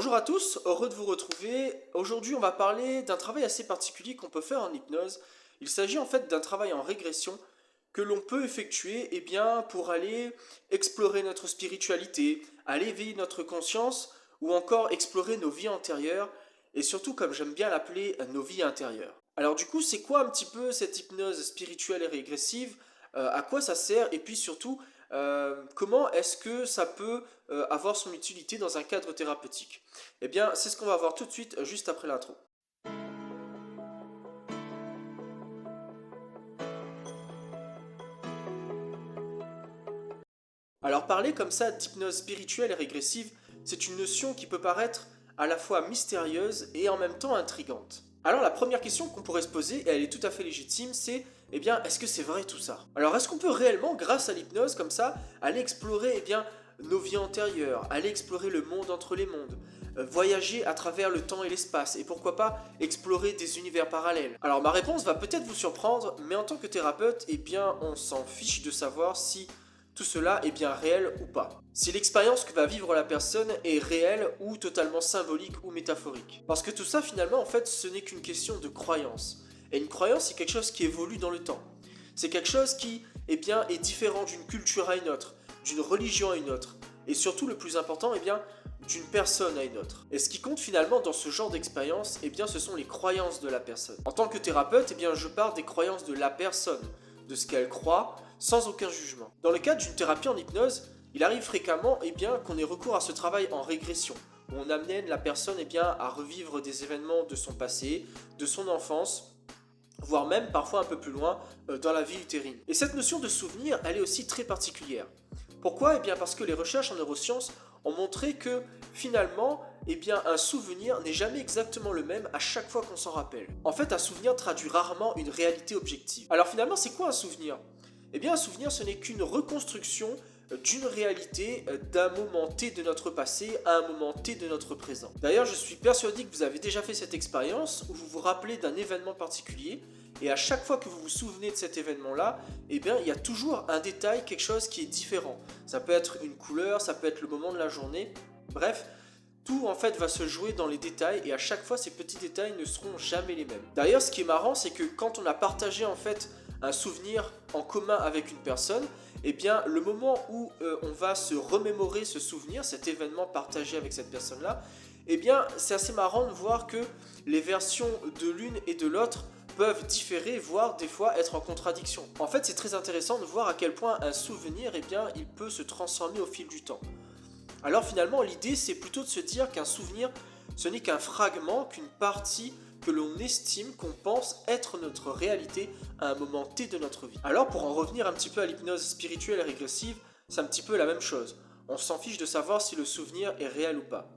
Bonjour à tous, heureux de vous retrouver. Aujourd'hui, on va parler d'un travail assez particulier qu'on peut faire en hypnose. Il s'agit en fait d'un travail en régression que l'on peut effectuer pour aller explorer notre spiritualité, aller éveiller notre conscience ou encore explorer nos vies antérieures et surtout, comme j'aime bien l'appeler, nos vies intérieures. Alors du coup, c'est quoi un petit peu cette hypnose spirituelle et régressive? À quoi ça sert? Et puis surtout, comment est-ce que ça peut avoir son utilité dans un cadre thérapeutique? Eh bien, c'est ce qu'on va voir tout de suite, juste après l'intro. Alors parler comme ça d'hypnose spirituelle et régressive, c'est une notion qui peut paraître à la fois mystérieuse et en même temps intrigante. Alors la première question qu'on pourrait se poser, et elle est tout à fait légitime, c'est est-ce que c'est vrai tout ça? Alors est-ce qu'on peut réellement, grâce à l'hypnose comme ça, aller explorer nos vies antérieures, aller explorer le monde entre les mondes, voyager à travers le temps et l'espace, et pourquoi pas explorer des univers parallèles? Alors ma réponse va peut-être vous surprendre, mais en tant que thérapeute, on s'en fiche de savoir si tout cela est bien réel ou pas. Si l'expérience que va vivre la personne est réelle ou totalement symbolique ou métaphorique. Parce que tout ça finalement en fait ce n'est qu'une question de croyance. Et une croyance c'est quelque chose qui évolue dans le temps. C'est quelque chose qui est différent d'une culture à une autre, d'une religion à une autre. Et surtout le plus important d'une personne à une autre. Et ce qui compte finalement dans ce genre d'expérience, ce sont les croyances de la personne. En tant que thérapeute, je parle des croyances de la personne, de ce qu'elle croit, sans aucun jugement. Dans le cadre d'une thérapie en hypnose, il arrive fréquemment qu'on ait recours à ce travail en régression, où on amène la personne à revivre des événements de son passé, de son enfance, voire même parfois un peu plus loin dans la vie utérine. Et cette notion de souvenir, elle est aussi très particulière. Pourquoi? Parce que les recherches en neurosciences ont montré que finalement, un souvenir n'est jamais exactement le même à chaque fois qu'on s'en rappelle. En fait, un souvenir traduit rarement une réalité objective. Alors finalement, c'est quoi un souvenir? Un souvenir, ce n'est qu'une reconstruction d'une réalité d'un moment T de notre passé à un moment T de notre présent. D'ailleurs, je suis persuadé que vous avez déjà fait cette expérience où vous vous rappelez d'un événement particulier et à chaque fois que vous vous souvenez de cet événement-là, il y a toujours un détail, quelque chose qui est différent. Ça peut être une couleur, ça peut être le moment de la journée, bref, tout en fait va se jouer dans les détails et à chaque fois ces petits détails ne seront jamais les mêmes. D'ailleurs, ce qui est marrant, c'est que quand on a partagé en fait un souvenir en commun avec une personne, le moment où on va se remémorer ce souvenir, cet événement partagé avec cette personne-là, c'est assez marrant de voir que les versions de l'une et de l'autre peuvent différer, voire des fois être en contradiction. En fait, c'est très intéressant de voir à quel point un souvenir, il peut se transformer au fil du temps. Alors finalement, l'idée, c'est plutôt de se dire qu'un souvenir, ce n'est qu'un fragment, qu'une partie que l'on estime, qu'on pense être notre réalité à un moment T de notre vie. Alors pour en revenir un petit peu à l'hypnose spirituelle et régressive, c'est un petit peu la même chose. On s'en fiche de savoir si le souvenir est réel ou pas.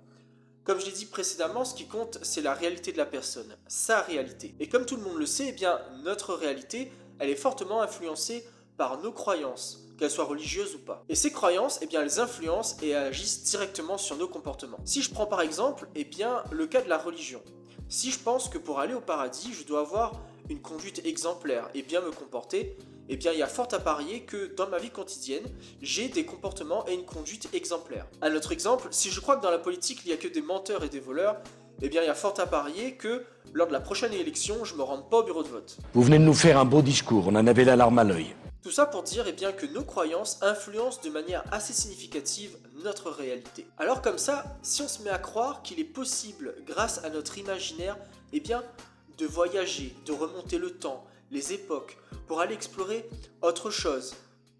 Comme je l'ai dit précédemment, ce qui compte, c'est la réalité de la personne, sa réalité. Et comme tout le monde le sait, notre réalité, elle est fortement influencée par nos croyances, qu'elles soient religieuses ou pas. Et ces croyances, elles influencent et agissent directement sur nos comportements. Si je prends par exemple, le cas de la religion. Si je pense que pour aller au paradis, je dois avoir une conduite exemplaire et bien me comporter, il y a fort à parier que dans ma vie quotidienne, j'ai des comportements et une conduite exemplaires. Un autre exemple, si je crois que dans la politique, il n'y a que des menteurs et des voleurs, il y a fort à parier que lors de la prochaine élection, je ne me rende pas au bureau de vote. Vous venez de nous faire un beau discours, on en avait la larme à l'œil. Tout ça pour dire que nos croyances influencent de manière assez significative notre réalité. Alors comme ça, si on se met à croire qu'il est possible, grâce à notre imaginaire, de voyager, de remonter le temps, les époques, pour aller explorer autre chose,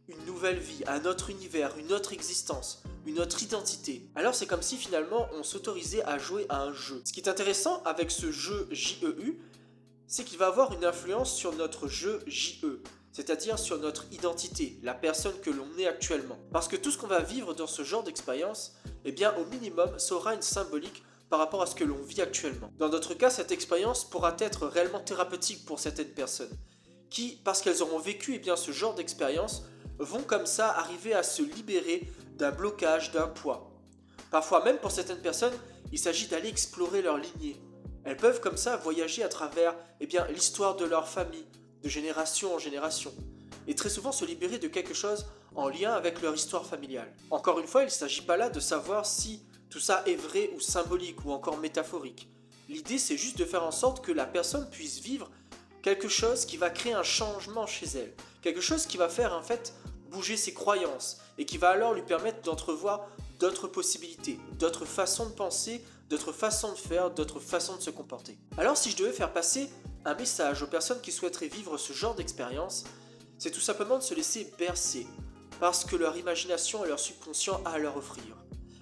une nouvelle vie, un autre univers, une autre existence, une autre identité. Alors c'est comme si finalement on s'autorisait à jouer à un jeu. Ce qui est intéressant avec ce jeu JEU, c'est qu'il va avoir une influence sur notre jeu JE, c'est-à-dire sur notre identité, la personne que l'on est actuellement. Parce que tout ce qu'on va vivre dans ce genre d'expérience, au minimum, ça aura une symbolique par rapport à ce que l'on vit actuellement. Dans notre cas, cette expérience pourra être réellement thérapeutique pour certaines personnes, qui, parce qu'elles auront vécu ce genre d'expérience, vont comme ça arriver à se libérer d'un blocage, d'un poids. Parfois même pour certaines personnes, il s'agit d'aller explorer leur lignée. Elles peuvent comme ça voyager à travers l'histoire de leur famille, de génération en génération, et très souvent se libérer de quelque chose en lien avec leur histoire familiale. Encore une fois, il ne s'agit pas là de savoir si tout ça est vrai ou symbolique ou encore métaphorique. L'idée, c'est juste de faire en sorte que la personne puisse vivre quelque chose qui va créer un changement chez elle. Quelque chose qui va faire en fait bouger ses croyances et qui va alors lui permettre d'entrevoir d'autres possibilités, d'autres façons de penser, d'autres façons de faire, d'autres façons de se comporter. Alors si je devais faire passer un message aux personnes qui souhaiteraient vivre ce genre d'expérience, c'est tout simplement de se laisser bercer parce que leur imagination et leur subconscient a à leur offrir.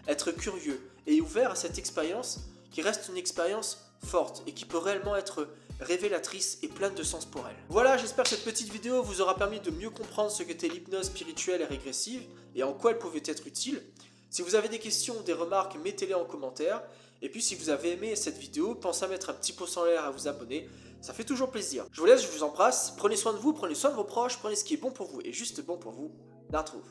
Être curieux et ouvert à cette expérience qui reste une expérience forte et qui peut réellement être révélatrice et pleine de sens pour elle. Voilà, j'espère que cette petite vidéo vous aura permis de mieux comprendre ce qu'était l'hypnose spirituelle et régressive et en quoi elle pouvait être utile. Si vous avez des questions ou des remarques, mettez-les en commentaire. Et puis si vous avez aimé cette vidéo, pensez à mettre un petit pouce en l'air et à vous abonner, ça fait toujours plaisir. Je vous laisse, je vous embrasse, prenez soin de vous, prenez soin de vos proches, prenez ce qui est bon pour vous et juste bon pour vous. Dartrouve.